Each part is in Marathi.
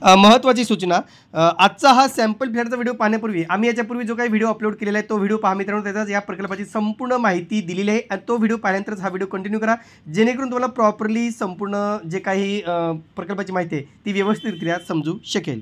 महत्त्वाची सूचना, आजचा हा सॅम्पल फ्लॅटचा व्हिडिओ पाहण्यापूर्वी आम्ही याच्यापूर्वी जो काही व्हिडिओ अपलोड केलेला आहे तो व्हिडिओ पहा मित्रांनो. त्याच्यात या प्रकल्पाची संपूर्ण माहिती दिलेली आहे आणि तो व्हिडिओ पाहिल्यानंतरच हा व्हिडिओ कंटिन्यू करा, जेणेकरून तुम्हाला प्रॉपरली संपूर्ण जे काही प्रकल्पाची माहिती आहे ती व्यवस्थितरित्या समजू शकेल.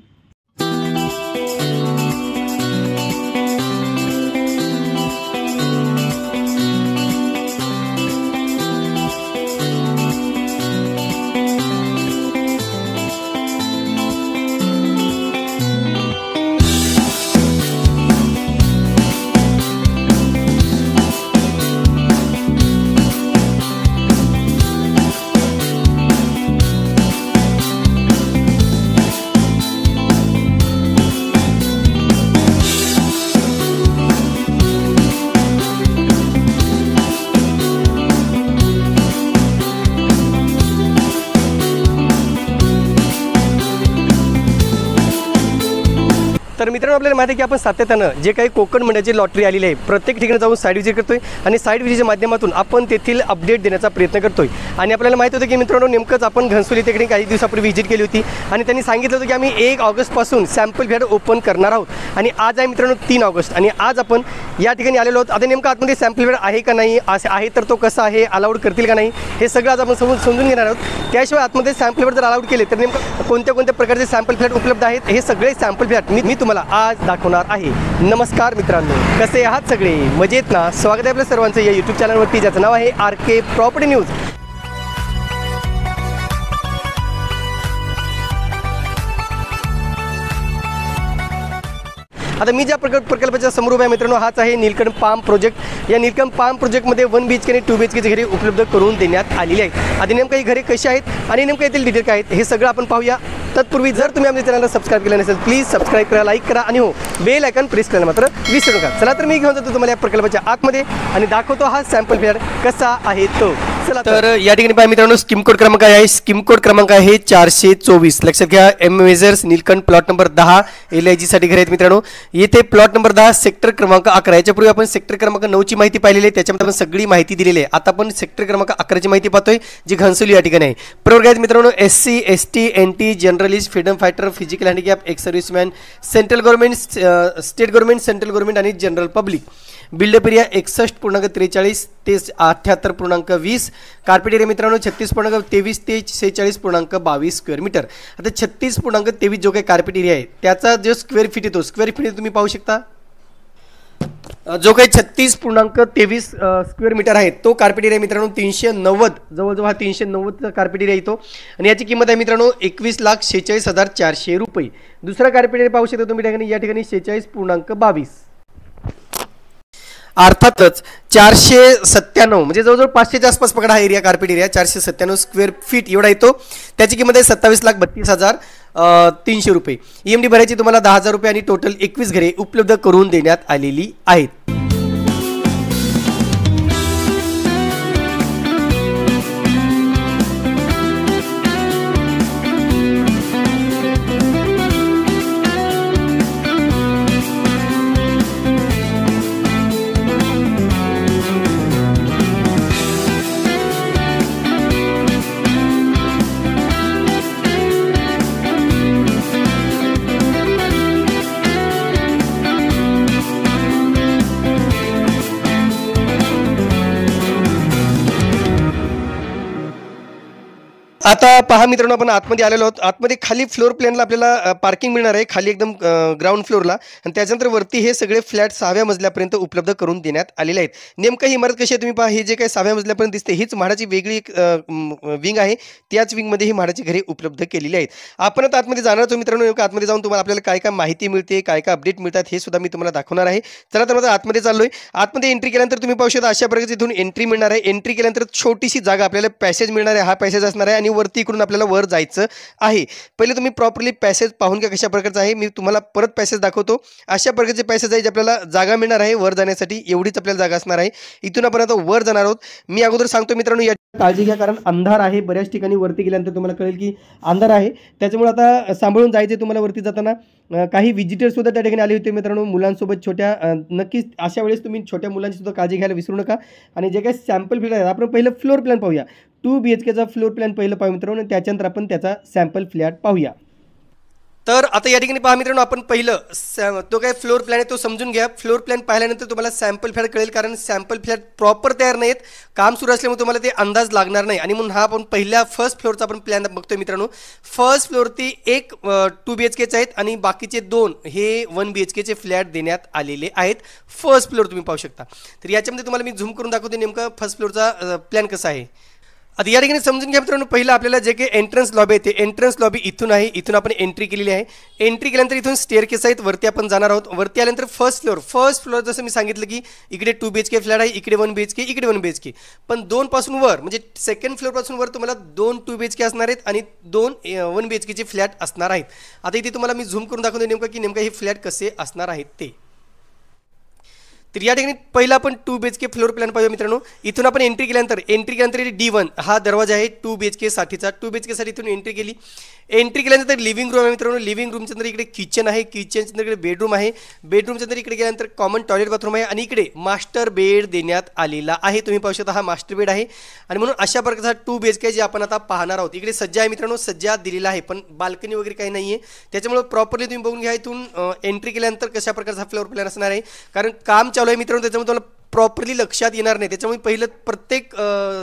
तर मित्रांनो, आपल्याला माहिती आहे की आपण सातत्यानं जे काही कोकण मंडळाची लॉटरी आलेली आहे प्रत्येक ठिकाणी जाऊन साईड विजिट करतोय आणि साईड विजिटच्या माध्यमातून आपण तेथील अपडेट देण्याचा प्रयत्न करतोय. आणि आपल्याला माहिती होतं की मित्रांनो, नेमकंच आपण घनसोली ठिकाणी काही दिवसापूर्वी व्हिजिट केली होती आणि त्यांनी सांगितलं होतं की आम्ही 1 ऑगस्टपासून सॅम्पल फ्लॅट ओपन करणार आहोत आणि आज आहे मित्रांनो 3 ऑगस्ट आणि आज आपण या ठिकाणी आलेलो आहोत. आता नेमकं आतमध्ये सॅम्पल फ्लॅट आहे का नाही, आहे तर तो कसा आहे, अलाउड करतील का नाही, हे सगळं आज आपण समजून घेणार आहोत. त्याशिवाय आतमध्ये सॅम्पल फ्लॅट जर अलाउड केले तर नेमकं कोणत्या प्रकारचे सॅम्पल फ्लॅट उपलब्ध आहेत हे सगळे सॅम्पल फ्लॅट मी तुम्हाला आज दाखवणार आहे. नमस्कार मित्रांनो, कसे आहात सगळे? मजेत ना? स्वागत आहे आपल्या सर्वांचं या यूट्यूब चॅनलवरती, ज्याचं नाव आहे RK प्रॉपर्टी न्यूज. आता मी ज्या प्रकल्पाच्या समोर उभा आहे मित्रांनो, हाच आहे नीलकंठ पाम प्रोजेक्ट. या नीलकंठ पाम प्रोजेक्टमध्ये 1 BHK आणि 2 BHKची घरे उपलब्ध करून देण्यात आलेली आहेत. आधी नेमकं ही घरे कशी आहेत आणि नेमकं येथील डिटेल काय आहेत हे सगळं आपण पाहूया. तत्पूर्वी जर तुम्ही आमच्या चॅनलला सबस्क्राईब केलं नसेल प्लीज सबस्क्राईब करा, लाईक करा आणि हो बेल आयकॉन प्रेस करायला मात्र विसरू नका. चला तर मी घेऊन जातो तुम्हाला या प्रकल्पाच्या आतमध्ये आणि दाखवतो हा सॅम्पल फ्लॅट कसा आहे तो. चला तर या ठिकाणी पहा मित्रांनो, स्कीम कोड क्रमांक आहे, स्कीम कोड क्रमांक आहे 424. लक्षात घ्या, M measures Neelkanth plot number 10 LIG साठी घरे आहेत मित्रांनो. येथे प्लॉट नंबर 10 सेक्टर क्रमांक 11. याच्यापूर्वी आपण सेक्टर क्रमांक 9ची माहिती पाहिलेली आहे, त्याच्यामध्ये आपण सगळी माहिती दिलेली आहे. आता आपण सेक्टर क्रमांक 11ची माहिती पाहतोय, जी घनसोली या ठिकाणी आहे. प्रवर्ग आहेत मित्रांनो, SC ST NT generalist, freedom fighter, physical handicap, ex serviceman, central government, state government, central government आणि जनरल पब्लिक. बिल्डअप एरिया 61.43 ते 78.20. कार्पेट एरिया मित्रांनो 36.23 ते 46.22 स्क्वेअर मीटर. आता 36.23 जो काही कार्पेट एरिया आहे त्याचा जो स्क्वेअर फीट येतो, स्क्वेअर फीट तुम्ही पाहू शकता, जो काही 36.23 स्क्वेअर मीटर आहे तो कार्पेट एरिया मित्रांनो 390, जवळजवळ हा 390चा कार्पेट एरिया येतो आणि याची किंमत आहे मित्रांनो 21,46,400 रुपये. दुसरा कार्पेट एरिया पाहू शकता तुम्ही या ठिकाणी 46.22. अर्थातच 497 म्हणजे जवळजवळ 500च्या आसपास पकडा हा area, carpet area 497 square feet एवढा येतो. त्याची किंमत आहे 27,32,300 रुपये. EMD भरायची तुम्हाला 10,000 रुपये आणि टोटल 21 घरे उपलब्ध करून देण्यात आलेली आहेत. आता पहा मित्रांनो, आपण आतमध्ये आलेलो आहोत. आतमध्ये खाली फ्लोर प्लॅनला आपल्याला पार्किंग मिळणार आहे, खाली एकदम ग्राउंड फ्लोरला, आणि त्याच्यानंतर वरती हे सगळे फ्लॅट 6व्या मजल्यापर्यंत उपलब्ध करून देण्यात आलेले आहेत. नेमकं ही इमारत कशी आहे तुम्ही पहा, हे जे काही 6व्या मजल्यापर्यंत दिसते हीच म्हाडाची वेगळी एक विंग आहे, त्याच विंगमध्ये ही म्हाडाची घरे उपलब्ध केलेली आहेत. आपण आता आतमध्ये जाणार आहोत मित्रांनो. नेमकं आतमध्ये जाऊन तुम्हाला आपल्याला काय काय माहिती मिळते, काय काय अपडेट मिळतात हे सुद्धा मी तुम्हाला दाखवणार आहे. चला तर आता आतमध्ये चाललोय. आतमध्ये एंट्री केल्यानंतर तुम्ही पाहू शकता अशा प्रकारचे इथून एंट्री मिळणार आहे. एंट्री केल्यानंतर छोटीशी जागा आपल्याला पॅसेज मिळणार आहे, हा पॅसेज असणार आहे आणि वरती इकडून आपल्याला वर जायचं आहे. पहिले तुम्ही प्रॉपर्ली पॅसेज पाहून घ्या कशा प्रकारचा आहे. मी तुम्हाला परत पॅसेज दाखवतो. अशा प्रकारचे पॅसेज आहे जे आपल्याला जागा मिळणार आहे वर जाण्यासाठी, एवढीच आपल्याला जागा असणार आहे. इथून आपण आता वर जाणार आहोत. मी अगोदर सांगतो मित्रांनो, या काळजी घ्या कारण अंधार आहे. बऱ्याच ठिकाणी वरती गेल्यानंतर तुम्हाला कळेल की अंधार आहे, त्याच्यामुळे आता सांभाळून जायचे तुम्हाला वरती जाताना. काही विजिटर्स सुद्धा त्या ठिकाणी आले होते मित्रांनो मुलांसोबत छोट्या. नक्कीच अशा वेळेस तुम्ही छोट्या मुलांची सुद्धा काळजी घ्यायला विसरू नका. आणि जे काही सॅम्पल फ्लॅट आहे आपण पहिलं फ्लोर प्लॅन पाहूया. 2 BHKचा फ्लोर प्लॅन पहिलं पाहू मित्रांनो, त्याच्यानंतर आपण त्याचा सॅम्पल फ्लॅट पाहूया. तर आता या ठिकाणी पहा मित्रांनो, आपण पहिलं तो काय फ्लोर प्लॅन आहे तो समजून घ्या. फ्लोर प्लॅन पाहिल्यानंतर तुम्हाला सॅम्पल फ्लॅट कळेल, कारण सॅम्पल फ्लॅट प्रॉपर तयार नाहीत, काम सुरू असल्यामुळे तुम्हाला ते अंदाज लागणार नाही. आणि म्हणून हा आपण पहिल्या फर्स्ट फ्लोअरचा आपण प्लॅन बघतोय मित्रांनो. फर्स्ट फ्लोअरती एक 2 BHKचे आहेत आणि बाकीचे 2 हे 1 BHKचे फ्लॅट देण्यात आलेले आहेत. फर्स्ट फ्लोअर तुम्ही पाहू शकता. तर याच्यामध्ये तुम्हाला मी झूम करून दाखवते नेमकं फर्स्ट फ्लोअरचा प्लॅन कसा आहे. आता या ठिकाणी समजून घ्या मित्रांनो, पहिलं आपल्याला जे काही एंट्रन्स लॉबी आहे ते एंट्रन्स लॉबी इथून आहे. इथून आपण एंट्री केलेली आहे. एंट्री केल्यानंतर इथून स्टेअरकेस आहेत, वरती आपण जाणार आहोत. वरती आल्यानंतर फर्स्ट फ्लोअर जसं मी सांगितलं की इकडे 2 BHK फ्लॅट आहे, इकडे 1 BHK, इकडे 1 BHK. पण 2 पासून वर म्हणजे सेकंड फ्लोअरपासून वर तुम्हाला 2 2 BHK असणार आहेत आणि 2 1 BHKचे फ्लॅट असणार आहेत. आता इथे तुम्हाला मी झूम करून दाखवतो नेमकं हे फ्लॅट कसे असणार आहेत ते. तर या ठिकाणी पहिला आपण 2 BHK फ्लोअर प्लॅन पाहूया मित्रांनो. इथून आपण एंट्री केल्यानंतर D1 हा दरवाजा आहे 2 BHK साठीचा. 2 BHK साठी इथून एंट्री केल्यानंतर लिव्हिंग रूम आहे मित्रांनो. लिव्हिंग रूमच्या नंतर इकडे किचन आहे, किचनच्या नंतर इकडे बेडरूम आहे, बेडरूमच्या नंतर इकडे गेल्यानंतर कॉमन टॉयलेट बाथरूम आहे आणि इकडे मास्टर बेड देण्यात आलेला आहे. तुम्ही पाहू शकता हा मास्टर बेड आहे. आणि म्हणून अशा प्रकारचा 2 BHK जे आपण आता पाहणार आहोत. इकडे सज्जा आहे मित्रांनो, सज्जा दिलेला आहे पण बाल्कनी वगैरे काही नाही आहे. त्याच्यामुळे प्रॉपरली तुम्ही बघून घ्या इथून एंट्री केल्यानंतर कशा प्रकारचा फ्लोअर प्लॅन असणार आहे, कारण काम चालू आहे मित्रांनो, त्याच्यामुळे तुम्हाला प्रॉपरली लक्षात येणार नाही. त्याच्यामुळे पहिलं प्रत्येक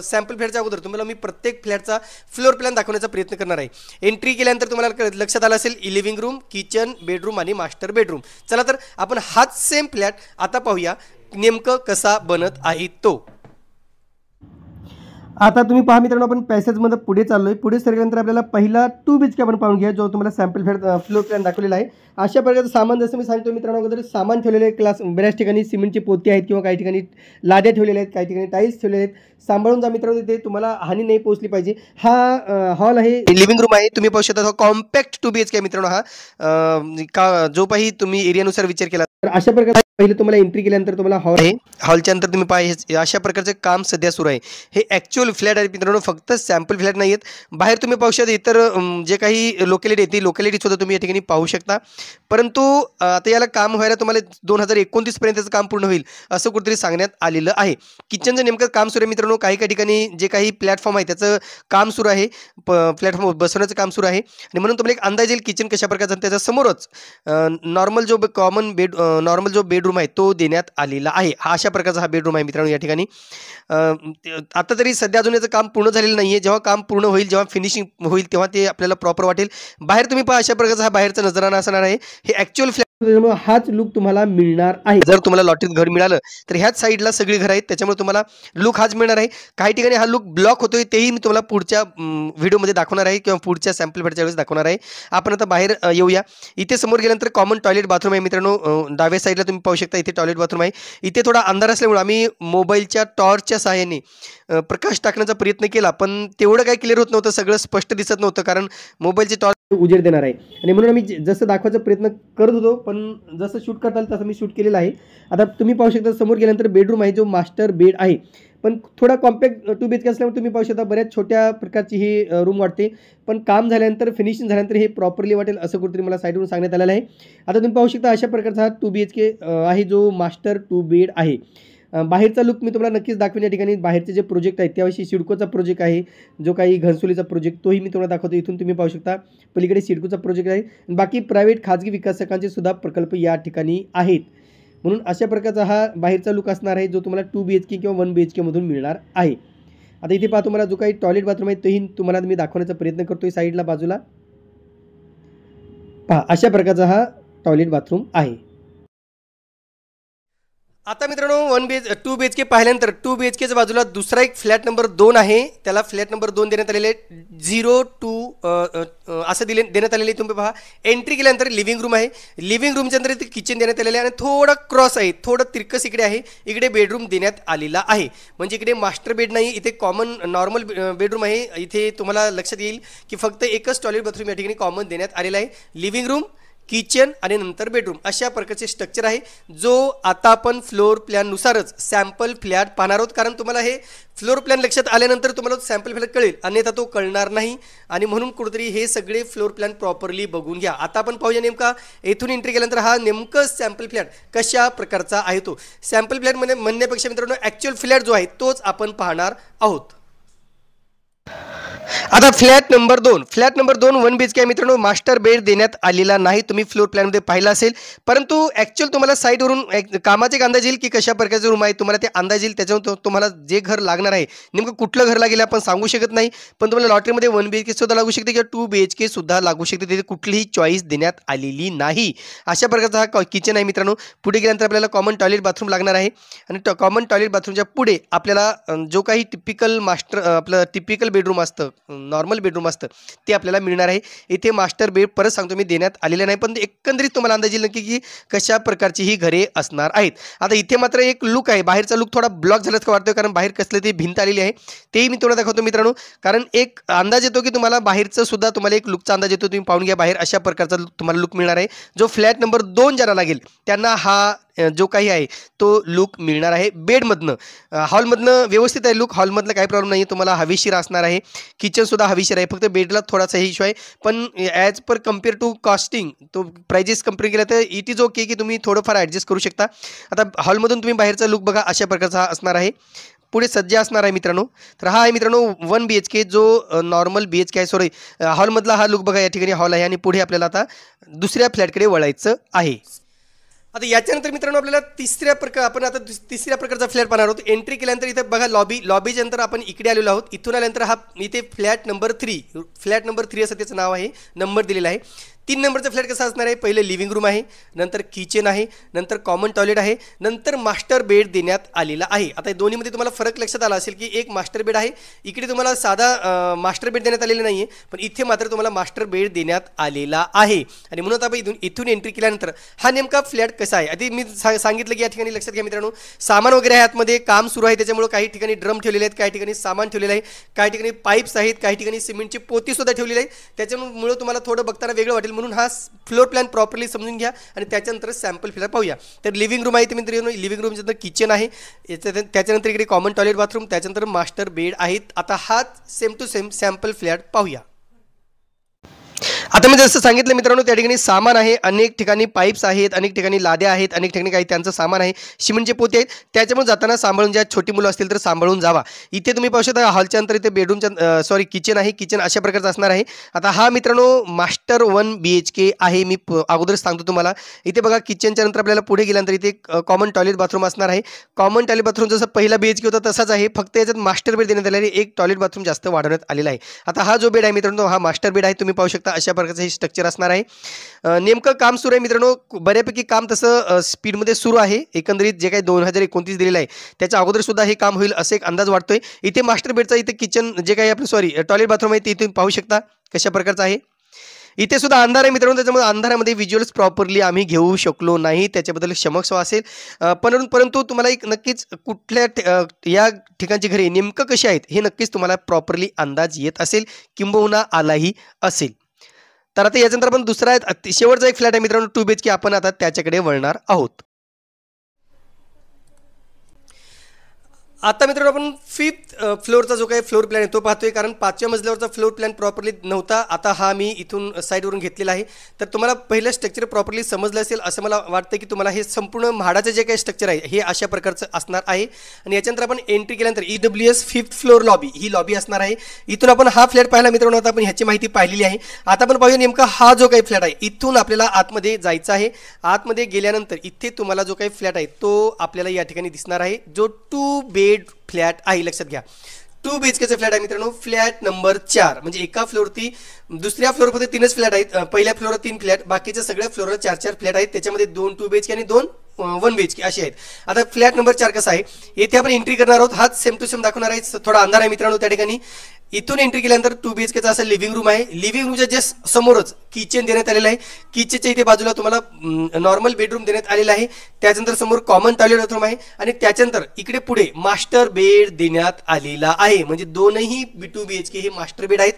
सॅम्पल फ्लॅटच्या अगोदर तुम्हाला मी प्रत्येक फ्लॅटचा फ्लोअर प्लॅन दाखवण्याचा प्रयत्न करणार आहे. एंट्री केल्यानंतर तुम्हाला लक्षात आलं असेल लिव्हिंग रूम, किचन, बेडरूम आणि मास्टर बेडरूम. चला तर आपण हाच सेम फ्लॅट आता पाहूया नेमकं कसा बनत आहे तो. आता तुम्ही पहा मित्रांनो, आपण पॅसेजमध्ये पुढे चाललोय. पुढे सरल्यानंतर आपल्याला पहिला 2 BHK आपण पाहून घ्या, जो तुम्हाला सॅम्पल फ्लोर प्लॅन दाखवलेला आहे. अशा प्रकारचं सामान जसं मी सांगतो मित्रांनो, अगोदर सामान ठेवलेले आहे. क्लास बऱ्याच ठिकाणी सिमेंटची पोती आहेत किंवा काही ठिकाणी लाद्या ठेवलेल्या आहेत, काही ठिकाणी टाईल्स ठेवलेले आहेत. सांभाळून जा मित्रांनो, तिथे तुम्हाला हानी नाही पोहोचली पाहिजे. हा हॉल आहे, लिव्हिंग रूम आहे. तुम्ही पाहू शकता कॉम्पॅक्ट 2 BHK मित्रांनो. हा जो काही तुम्ही एरियानुसार विचार केला. तर अशा प्रकारे पहिले तुम्हाला एंट्री केल्यानंतर तुम्हाला हॉल आहे. हॉलच्या नंतर तुम्ही पाहिजे अशा प्रकारचे काम सध्या सुरू आहे. हे ॲक्च्युअल फ्लॅट आहे मित्रांनो, फक्त सॅम्पल फ्लॅट नाही आहेत. बाहेर तुम्ही पाहू शकता इतर जे काही लोकॅलिटी आहे ती लोकॅलिटी सुद्धा तुम्ही या ठिकाणी पाहू शकता. परंतु आता याला काम व्हायला तुम्हाला 2029 पर्यंतचं काम पूर्ण होईल असं कुठेतरी सांगण्यात आलेलं आहे. किचनचं नेमकं काम सुरू आहे मित्रांनो. काही ठिकाणी जे काही प्लॅटफॉर्म आहे त्याचं काम सुरू आहे, प्लॅटफॉर्म बसवण्याचं काम सुरू आहे. आणि म्हणून तुम्हाला एक अंदाज येईल किचन कशा प्रकारचं. त्याच्या समोरच नॉर्मल जो बेडरूम आहे तो देण्यात आलेला आहे. हा अशा प्रकारचा हा बेडरूम आहे मित्रांनो. या ठिकाणी आता तरी सध्या अजून याचं काम पूर्ण झालेलं नाही आहे. जेव्हा काम पूर्ण होईल, जेव्हा फिनिशिंग होईल, तेव्हा ते आपल्याला प्रॉपर वाटेल. बाहेर तुम्ही पहा अशा प्रकारचा हा बाहेरचा नजराणा असणार आहे. हे ॲक्च्युअल फ्लॅट, त्याच्यामुळे हाच लुक तुम्हाला मिळणार आहे. जर तुम्हाला लॉटरीत घर मिळालं तर ह्याच साईडला सगळी घर आहेत, त्याच्यामुळे तुम्हाला लुक हाच मिळणार आहे. काही ठिकाणी हा लुक ब्लॉक होतोय, तेही मी तुम्हाला पुढच्या व्हिडिओमध्ये दाखवणार आहे किंवा पुढच्या सॅम्पल फ्लॅटच्या वेळेस दाखवणार आहे. आपण आता बाहेर येऊया. इथे समोर गेल्यानंतर कॉमन टॉयलेट बाथरूम आहे मित्रांनो. डाव्या साईडला तुम्ही पाहू शकता इथे टॉयलेट बाथरूम आहे. इथे थोडा अंधार असल्यामुळे आम्ही मोबाईलच्या टॉर्चच्या सहाय्याने प्रकाश टाकण्याचा प्रयत्न केला, पण तेवढं काही क्लिअर होत नव्हतं, सगळं स्पष्ट दिसत नव्हतं, कारण मोबाईलची टॉर्च उजेड देणार आहे. आणि म्हणून आम्ही जसं दाखवायचा प्रयत्न करत होतो, पण जसं शूट करता आलं तसं मी शूट केलेलं आहे. आता तुम्ही पाहू शकता समोर गेल्यानंतर बेडरूम आहे, जो मास्टर बेड आहे, पण थोडा कॉम्पॅक्ट 2 BHK असल्यामुळे तुम्ही पाहू शकता बऱ्याच छोट्या प्रकारची ही रूम वाटते. पण काम झाल्यानंतर, फिनिशिंग झाल्यानंतर हे प्रॉपरली वाटेल असं कुठेतरी मला साईडवरून सांगण्यात आलेलं आहे. आता तुम्ही पाहू शकता अशा प्रकारचा हा 2 BHK आहे, जो मास्टर 2 बेड आहे. बाहेरचा लुक मी तुम्हाला नक्कीच दाखवेन. या ठिकाणी बाहेरचे जे प्रोजेक्ट आहेत त्याविषयी सिडकोचा प्रोजेक्ट आहे, जो काही घनसोलीचा प्रोजेक्ट, तोही मी तुम्हाला दाखवतो. इथून तुम्ही पाहू शकता पलीकडे सिडकोचा प्रोजेक्ट आहे. बाकी प्रायव्हेट खाजगी विकासकांचे सुद्धा प्रकल्प या ठिकाणी आहेत. म्हणून अशा प्रकारचा हा बाहेरचा लुक असणार आहे, जो तुम्हाला 2 BHK किंवा 1 BHK मधून मिळणार आहे. आता इथे पहा तुम्हाला जो काही टॉयलेट बाथरूम आहे तोही तुम्हाला मी दाखवण्याचा प्रयत्न करतोय. साईडला बाजूला पहा अशा प्रकारचा हा टॉयलेट बाथरूम आहे. आता मित्रांनो 2 BHK पाहिल्यानंतर 2 BHKच्या बाजूला दुसरा एक फ्लॅट नंबर 2 आहे. त्याला फ्लॅट नंबर 2 देण्यात आलेले 02 असं देण्यात आलेले. तुम्ही पहा एंट्री केल्यानंतर लिव्हिंग रूम आहे. लिव्हिंग रूमच्या नंतर इथे किचन देण्यात आलेलं आहे आणि थोडा क्रॉस आहे, थोडं तिरकस इकडे आहे. इकडे बेडरूम देण्यात आलेला आहे. म्हणजे इकडे मास्टर बेड नाही, इथे कॉमन नॉर्मल बेडरूम आहे. इथे तुम्हाला लक्षात येईल की फक्त एकच टॉयलेट बाथरूम या ठिकाणी कॉमन देण्यात आलेला आहे. लिव्हिंग रूम, किचन आणि नंतर बेडरूम अशा प्रकारचे स्ट्रक्चर आहे, जो आता आपण फ्लोर प्लॅननुसारच सॅम्पल फ्लॅट पाहणार आहोत. कारण तुम्हाला हे फ्लोर प्लॅन लक्षात आल्यानंतर तुम्हाला सॅम्पल फ्लॅट कळेल, अन्यथा तो कळणार नाही. आणि म्हणून कुठेतरी हे सगळे फ्लोर प्लॅन प्रॉपरली बघून घ्या. आता आपण पाहूया नेमका येथून एंट्री केल्यानंतर हा नेमकं सॅम्पल फ्लॅट कशा प्रकारचा आहे तो. सॅम्पल फ्लॅटमध्ये म्हणण्यापेक्षा मित्रांनो ॲक्च्युअल फ्लॅट जो आहे तोच आपण पाहणार आहोत. आता फ्लॅट नंबर 2 1 BHK आहे मित्रांनो. मास्टर बेड देण्यात आलेला नाही. तुम्ही फ्लोर प्लॅनमध्ये पाहिला असेल, परंतु ॲक्च्युअल तुम्हाला साईटवरून कामाचा एक अंदाज येईल की कशा प्रकारचं रूम आहे. तुम्हाला ते अंदाज येईल, त्याच्यावर तुम्हाला जे घर लागणार आहे नेमकं कुठलं घर लागेल आपण सांगू शकत नाही. पण तुम्हाला लॉटरीमध्ये 1 BHK सुद्धा लागू शकते किंवा 2 BHK सुद्धा लागू शकते. तिथे कुठलीही चॉईस देण्यात आलेली नाही. अशा प्रकारचा हा किचन आहे मित्रांनो. पुढे गेल्यानंतर आपल्याला कॉमन टॉयलेट बाथरूम लागणार आहे आणि कॉमन टॉयलेट बाथरूमच्या पुढे आपल्याला जो काही टिपिकल आपलं टिपिकल बेडरूम असतं, नॉर्मल बेडरूम असतं, ते आपल्याला मिळणार आहे. इथे मास्टर बेड परत सांगतो मी देण्यात आलेलं नाही, पण एकंदरीत तुम्हाला अंदाज येईल नक्की की कशा प्रकारची ही घरे असणार आहेत. आता इथे मात्र एक लुक आहे, बाहेरचा लुक थोडा ब्लॉक झालाच का वाटतोय, कारण बाहेर कसलं ते भिंत आलेली आहे. तेही मी तुम्हाला दाखवतो मित्रांनो, कारण एक अंदाज येतो की तुम्हाला बाहेरचं सुद्धा तुम्हाला एक लुकचा अंदाज येतो. तुम्ही पाहून घ्या बाहेर अशा प्रकारचा तुम्हाला लुक मिळणार आहे. जो फ्लॅट नंबर 2 ज्यांना लागेल त्यांना हा जो काही आहे तो लुक मिळणार आहे बेडमधनं. हॉलमधनं व्यवस्थित आहे लुक, हॉलमधलं काही प्रॉब्लेम नाही. तुम्हाला हवेशीर असणार आहे, किचनसुद्धा हवेशीर आहे. फक्त बेडला थोडासा इश्यू आहे, पण as per compare to costing तो प्राइजेस कम्पेअर केला तर इट इज ओके की तुम्ही थोडंफार ॲडजस्ट करू शकता. आता हॉलमधून तुम्ही बाहेरचा लुक बघा, अशा प्रकारचा हा असणार आहे. पुढे सज्जा असणार आहे मित्रांनो. तर हा आहे मित्रांनो 1 BHK जो नॉर्मल BHK आहे. सॉरी, हॉलमधला हा लुक बघा. या ठिकाणी हॉल आहे आणि पुढे आपल्याला आता दुसऱ्या फ्लॅटकडे वळायचं आहे. आता याच्यानंतर मित्रांनो आपल्याला तिसऱ्या प्रकारचा फ्लॅट पाहणार आहोत. एंट्री केल्यानंतर इथे बघा लॉबीच्या नंतर आपण इकडे आलेलो आहोत. इथून आल्यानंतर हा इथे फ्लॅट नंबर 3 असं त्याचं नाव आहे, नंबर दिलेला आहे. 3 नंबरचा फ्लॅट कसा असणार आहे, पहिले लिव्हिंग रूम आहे, नंतर किचन आहे, नंतर कॉमन टॉयलेट आहे, नंतर मास्टर बेड देण्यात आलेला आहे. आता दोन्हीमध्ये तुम्हाला फरक लक्षात आला असेल की एक मास्टर बेड आहे, इकडे तुम्हाला साधा मास्टर बेड देण्यात आलेला नाही आहे, पण इथे मात्र तुम्हाला मास्टर बेड देण्यात आलेला आहे. आणि म्हणून आपण इथून एंट्री केल्यानंतर हा नेमका फ्लॅट कसा आहे. आधी मी सांगितलं की या ठिकाणी लक्षात घ्या मित्रांनो, सामान वगैरे आहे आतमध्ये, काम सुरू आहे, त्याच्यामुळे काही ठिकाणी ड्रम ठेवलेले आहेत, काही ठिकाणी सामान ठेवलेलं आहे, काही ठिकाणी पाईप्स आहेत, काही ठिकाणी सिमेंटची पोती सुद्धा ठेवलेली आहे. त्याच्यामुळे तुम्हाला थोडं बघताना वेगळं वाटेल, म्हणून हा फ्लोर प्लॅन प्रॉपरली समजून घ्या आणि त्याच्यानंतर सॅम्पल फ्लॅट पाहूया. तर लिव्हिंग रूम आहे मित्रांनो, लिव्हिंग रूमच्या नंतर किचन आहे, त्याच्यानंतर इकडे कॉमन टॉयलेट बाथरूम, त्याच्यानंतर मास्टर बेड आहेत. आता हा same to same sample flat पाहूया. आता मी जसं सांगितलं मित्रांनो, त्या ठिकाणी सामान आहे, अनेक ठिकाणी पाईप्स आहेत, अनेक ठिकाणी लाद्या आहेत, अनेक ठिकाणी काही त्यांचं सामान आहे, सिमेंटचे पोते आहेत. त्याच्यामुळे जाताना सांभाळून, ज्या छोटी मुलं असतील तर सांभाळून जावा. इथे तुम्ही पाहू शकता हॉलच्या नंतर इथे बेडरूमच्या किचन आहे, किचन अशा प्रकारचं असणार आहे. आता हा मित्रांनो मास्टर 1 BHK आहे. मी अगोदरच सांगतो तुम्हाला. इथे बघा किचनच्या नंतर आपल्याला पुढे गेल्यानंतर इथे कॉमन टॉयलेट बाथरूम असणार आहे. कॉमन टॉयलेट बाथरूम जसं पहिला BHK होता तसाच आहे, फक्त याच्यात मास्टर बेड देण्यात आलेला आहे, एक टॉयलेट बाथरूम जास्त वाढवण्यात आलेला आहे. आता हा जो बेड आहे मित्रांनो, हा मास्टर बेड आहे. तुम्ही पाहू शकता अशा प्रकारचं हे स्ट्रक्चर असणार आहे. नेमकं काम सुरू आहे मित्रांनो, बऱ्यापैकी काम तसं स्पीडमध्ये सुरू आहे. एकंदरीत जे काही 2029 दिलेलं आहे त्याच्या अगोदर सुद्धा हे काम होईल असं एक अंदाज वाटतोय. इथे मास्टर बेडचा इथे किचन जे काही आपलं टॉयलेट बाथरूम आहे ते इथे पाहू शकता कशा प्रकारचं आहे. इथे सुद्धा अंधार आहे मित्रांनो, त्याच्यामुळे अंधारामध्ये व्हिज्युअल्स प्रॉपरली आम्ही घेऊ शकलो नाही, त्याच्याबद्दल क्षमस्व असेल. परंतु तुम्हाला एक नक्कीच कुठल्या या ठिकाणची घरे नेमकं कशी आहेत हे नक्कीच तुम्हाला प्रॉपरली अंदाज येत असेल, किंबहुना आलाही असेल. तर आता याच्यानंतर आपण दुसरा शेवटचा एक फ्लॅट आहे मित्रांनो 2 BHK, आपण आता त्याच्याकडे वळणार आहोत. आता मित्रांनो आपण 5th फ्लोअरचा जो काही फ्लोअर प्लॅन आहे तो पाहतोय, कारण 5व्या मजल्यावरचा फ्लोअर प्लॅन प्रॉपरली नव्हता. आता हा मी इथून साईडवरून घेतलेला आहे. तर तुम्हाला पहिलं स्ट्रक्चर प्रॉपरली समजलं असेल असं मला वाटतं की तुम्हाला हे संपूर्ण म्हाडाचं जे काही स्ट्रक्चर आहे हे अशा प्रकारचं असणार आहे. आणि याच्यानंतर आपण एंट्री केल्यानंतर EWS 5th फ्लोअर लॉबी ही लॉबी असणार आहे. इथून आपण हा फ्लॅट पाहिला मित्रांनो, आता आपण ह्याची माहिती पाहिलेली आहे. आता आपण पाहूया नेमका हा जो काही फ्लॅट आहे, इथून आपल्याला आतमध्ये जायचं आहे. आतमध्ये गेल्यानंतर इथे तुम्हाला जो काही फ्लॅट आहे तो आपल्याला या ठिकाणी दिसणार आहे, जो 2 बेड फ्लॅट आहे. लक्षात घ्या 2 BHKचा फ्लॅट आहे मित्रांनो, फ्लॅट नंबर 4. म्हणजे एका फ्लोअरती दुसऱ्या फ्लोअरमध्ये 3च फ्लॅट आहेत, पहिल्या फ्लोअरवर 3 फ्लॅट, बाकीच्या सगळ्या फ्लोअरवर 4-4 फ्लॅट आहेत. त्याच्यामध्ये 2 2 BHK आणि 2 1 BHK असे आहेत. आता फ्लॅट नंबर 4 कसा आहे, येथे आपण एंट्री करणार आहोत. हाच सेम टू सेम दाखवणार आहे. थोडा अंधार आहे मित्रांनो त्या ठिकाणी. इथून एंट्री केल्यानंतर 2 BHKचा असं लिव्हिंग रूम आहे. लिव्हिंग रूमच्या जस्ट समोरच किचन देण्यात आलेलं आहे. किचनच्या इथे बाजूला तुम्हाला नॉर्मल बेडरूम देण्यात आलेला आहे. त्याच्यानंतर समोर कॉमन टॉयलेट बाथरूम आहे आणि त्याच्यानंतर इकडे पुढे मास्टर बेड देण्यात आलेला आहे. म्हणजे दोनही 2 BHK हे मास्टर बेड आहेत.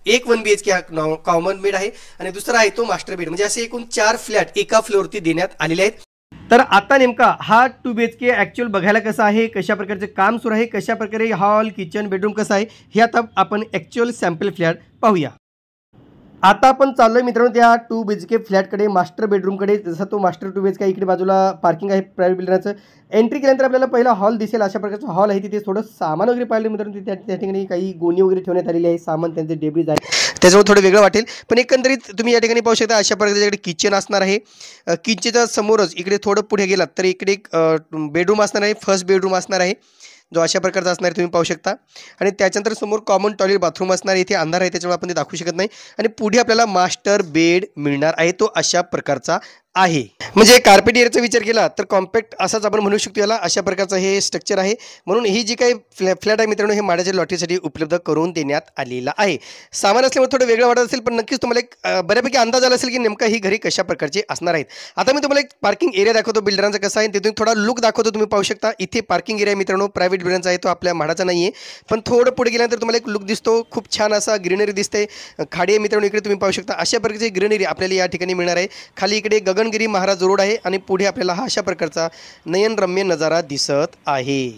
एक 1 BHK हा कॉमन बेड आहे आणि दुसरा आहे तो मास्टर बेड. म्हणजे असे एकूण 4 फ्लॅट एका फ्लोअरवरती देण्यात आलेले आहेत. तर आता नेमका हा 2 BHK ॲक्च्युअल बघायला कसा आहे, कशा प्रकारचे काम सुरू आहे, कशा प्रकारे हॉल किचन बेडरूम कसं आहे हे आता आपण ॲक्च्युअल सॅम्पल फ्लॅट पाहूया. आता आपण चाललोय मित्रांनो त्या 2 BHK फ्लॅटकडे, मास्टर बेडरूमकडे. जसा तो मास्टर 2 BHK इकडे बाजूला पार्किंग आहे प्रायव्हेट बिल्डरचं. एंट्री केल्यानंतर आपल्याला पहिला हॉल दिसेल. अशा प्रकारचा हॉल आहे. तिथे थोडं सामान वगैरे पाहिलं मित्रांनो. त्या ठिकाणी काही गोणी वगैरे ठेवण्यात आलेली आहे. सामान त्यांचे डेब्रिज आहे, त्याच्यामुळे थोडं वेगळं वाटेल. पण एकंदरीत तुम्ही या ठिकाणी पाहू शकता अशा प्रकारचे इकडे किचन असणार आहे. किचनच्या समोरच इकडे थोडं पुढे गेलात तर इकडे एक बेडरूम असणार आहे. फर्स्ट बेडरूम असणार आहे, जो अशा प्रकारचा असणार तुम्ही पाहू शकता. आणि त्याच्यानंतर समोर कॉमन टॉयलेट बाथरूम असणार. इथे अंधार आहे त्याच्यामुळे आपण ते दाखवू शकत नाही. आणि पुढे आपल्याला मास्टर बेड मिळणार आहे, तो अशा प्रकारचा आहे. म्हणजे कार्पेट एरियाचा विचार केला तर कॉम्पॅक्ट असाच आपण म्हणू शकतो याला. अशा प्रकारचं हे स्ट्रक्चर आहे. म्हणून ही जी काही फ्लॅट आहे मित्रांनो, हे माड्याच्या लॉटरीसाठी उपलब्ध करून देण्यात आलेला आहे. सामान असल्यामुळे थोडं वेगळं वाटत असेल, पण नक्कीच तुम्हाला एक बऱ्यापैकी अंदाज आला असेल की नेमका ही घरी कशा प्रकारची असणार आहेत. आता मी तुम्हाला एक पार्किंग एरिया दाखवतो बिल्डरांचा कसा आहे, तिथून थोडा लुक दाखवतो. तुम्ही पाहू शकता इथे पार्किंग एरिया मित्रांनो प्रायव्हेट बिल्डरांचा आहे, तो आपल्या म्हाडाचा नाही आहे. पण थोडं पुढे गेल्यानंतर तुम्हाला एक लुक दिसतो. खूप छान असा ग्रीनरी दिसते. खाडी आहे मित्रांनो इकडे तुम्ही पाहू शकता. अशा प्रकारची ग्रीनरी आपल्याला या ठिकाणी मिळणार आहे. खाली इकडे गगनगिरी महाराज रोड आहे आणि पुढे आपल्याला हा अशा प्रकारचा नयनरम्य नजारा दिसत आहे.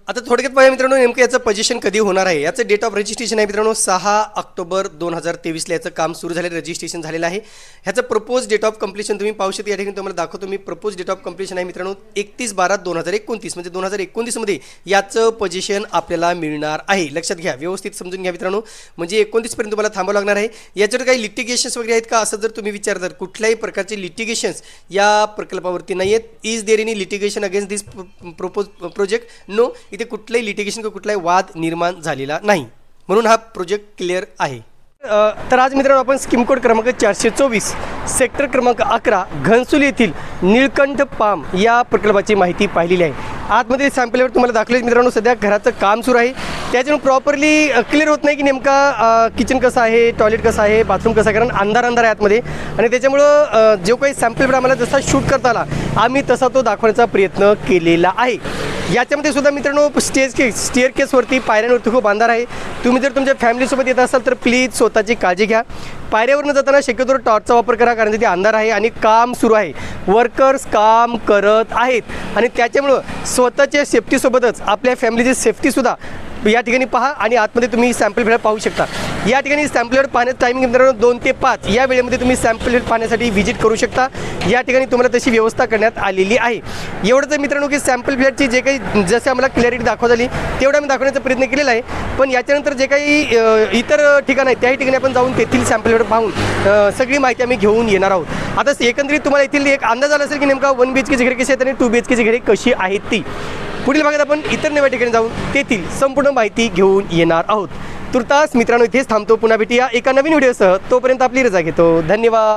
आता थोडक्यात पाहूया मित्रांनो नेमकं याचं पोझिशन कधी होणार आहे. याचं डेट ऑफ रजिस्ट्रेशन आहे मित्रांनो 6 ऑक्टोबर 2023ला याचं काम सुरू झालं, रजिस्ट्रेशन झालेलं आहे. ह्याचं प्रपोज डेट ऑफ कंप्लीशन तुम्ही पाहू शकता. या ठिकाणी तुम्हाला दाखवतो मी. प्रपोज डेट ऑफ कंप्लीशन आहे मित्रांनो 31/12/2029, म्हणजे 2029 मध्ये याचं पोझिशन आपल्याला मिळणार आहे. लक्षात घ्या, व्यवस्थित समजून घ्या मित्रांनो. म्हणजे 29 पर्यंत तुम्हाला थांबावं लागणार आहे. याच्यावर काही लिटिगेशन्स वगैरे आहेत का असं जर तुम्ही विचार, तर कुठल्याही प्रकारचे लिटिगेशन्स या प्रकल्पावरती नाही आहेत. Is there any litigation against this propose project? No, इथे कुठलाही लिटिगेशन किंवा कुठलाही वाद निर्माण झालेला नाही, म्हणून हा प्रोजेक्ट क्लिअर आहे. तर आज मित्रांनो आपण स्कीम कोड क्रमांक 424 सेक्टर क्रमांक 11 घनसोली येथील निळकंठ पाम या प्रकल्पाची माहिती पाहिलेली आहे. आतमध्ये सॅम्पलवर तुम्हाला दाखवले मित्रांनो सध्या घराचं काम सुरू आहे. त्याच्यामुळे प्रॉपरली क्लिअर होत नाही की नेमका किचन कसं आहे, टॉयलेट कसं आहे, बाथरूम कसं आहे, कारण अंधार आहे आतमध्ये. आणि त्याच्यामुळं जो काही सॅम्पल आम्हाला जसा शूट करता आला आम्ही तसा तो दाखवण्याचा प्रयत्न केलेला आहे. याच्यामध्ये सुद्धा मित्रांनो स्टेअर केसवरती पायऱ्यांवरती खूप अंधार आहे. तुम्ही जर तुमच्या फॅमिलीसोबत येत असाल तर प्लीज स्वतःची काळजी घ्या. पायऱ्यावरनं जाताना शक्यतो टॉर्चचा वापर करा, कारण तिथे अंधार आहे आणि काम सुरू आहे. वर्कर्स काम करत आहेत आणि त्याच्यामुळं स्वतःच्या सेफ्टीसोबतच आपल्या फॅमिलीची सेफ्टीसुद्धा या ठिकाणी पहा. आणि आतमध्ये तुम्ही सॅम्पल फ्लॅट पाहू शकता. या ठिकाणी सॅम्पल फ्लॅट पाहण्याचं टायमिंग मित्रांनो 2 ते 5 या वेळेमध्ये तुम्ही सॅम्पल फ्लॅट पाहण्यासाठी व्हिजिट करू शकता. या ठिकाणी तुम्हाला तशी व्यवस्था करण्यात आलेली आहे. एवढंच मित्रांनो की सॅम्पल फ्लॅटची जे काही जसं आम्हाला क्लॅरिटी दाखवत आली तेवढं आम्ही दाखवण्याचा प्रयत्न केलेला आहे. पण याच्यानंतर जे काही इतर ठिकाण आहेत त्याही ठिकाणी आपण जाऊन तेथील सॅम्पल फ्लॅट पाहून सगळी माहिती आम्ही घेऊन येणार आहोत. आता एकंदरीत तुम्हाला येथील एक अंदाज आला असेल की नेमका 1 BHKची घरे कशी आहेत आणि 2 BHKची घरे कशी आहेत ती. पुढील भागात आपण इतर नव्या ठिकाणी जाऊन तेथील संपूर्ण माहिती घेऊन येणार आहोत. तुर्तास मित्रांनो इथेच थांबतो. पुन्हा भेटूया एका नवीन व्हिडिओसह. तोपर्यंत आपली रजा घेतो. धन्यवाद.